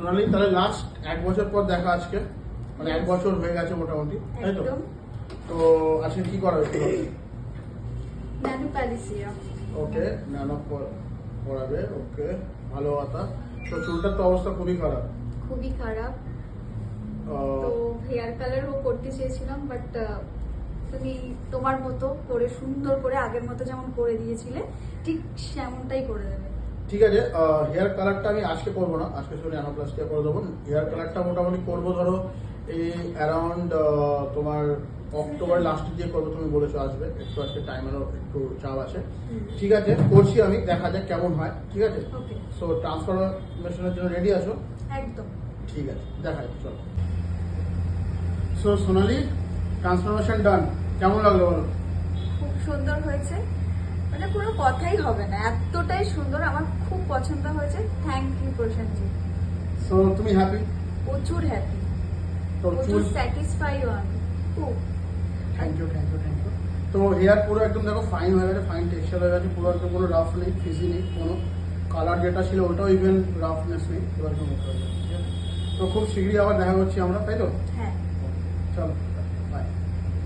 সোনালি, তাহলে লাস্ট 1 বছর পর দেখা আজকে, মানে 1 বছর হয়ে গেছে মোটামুটি, তাই তো? তো আজকে কি করা হয়েছিল? ন্যানো প্যালিসিয়া। ওকে, ন্যানো পড়াবে। ওকে, ভালো কথা। তো চুলটার তো অবস্থা খুবই খারাপ। খুবই খারাপ। তো হেয়ার কালারও করতে চেয়েছিলাম, বাট তুমি তোমার মতো করে সুন্দর করে আগের মতো যেমন করে দিয়েছিলে ঠিক সেমনটাই করে দেবে। ঠিক আছে, হেয়ার কালারটা আমি আজকে করবো না, আজকে শুধু ন্যানোপ্লাস্টিয়া করে দেবো। হেয়ার কালারটা মোটামুটি করবো ধরো এই অ্যারাউন্ড তোমার অক্টোবর লাস্টের দিকে করবো, তুমি বলেছো আসবে, একটু আজকে টাইমেরও একটু চাপ আছে। ঠিক আছে, করছি আমি, দেখা যাক কেমন হয়। ঠিক আছে, ওকে। সো ট্রান্সফরমেশনের জন্য রেডি আছো? একদম। ঠিক আছে, দেখা যাক, চলো। সো সোনালি, ট্রান্সফরমেশন ডান। কেমন লাগলো বলো? খুব সুন্দর হয়েছে, মানে কোনো কথাই হবে না, এতটাই সুন্দর, আমার খুব পছন্দ হয়েছে। থ্যাংক ইউ প্রশান্তজি। সো তুমি হ্যাপি? প্রচুর হ্যাপি, তো প্রচুর চুল, স্যাটিসফাই আমি খুব। Thank you, thank you, thank you. তো হেয়ার পুরো একদম দেখো ফাইন হয়ে গেছে, ফাইন টেক্সচার হয়ে গেছে, পুরো একদম কোনো রাফ নেই, ফিজি নেই, কোনো কালার যেটা ছিল ওটাও ইভেন রাফনেস নেই, এবার কোনো মুখ হয়ে গেছে। ঠিক আছে, তো খুব শীঘ্রই আবার দেখা করছি আমরা, তাই তো? হ্যাঁ। চলো।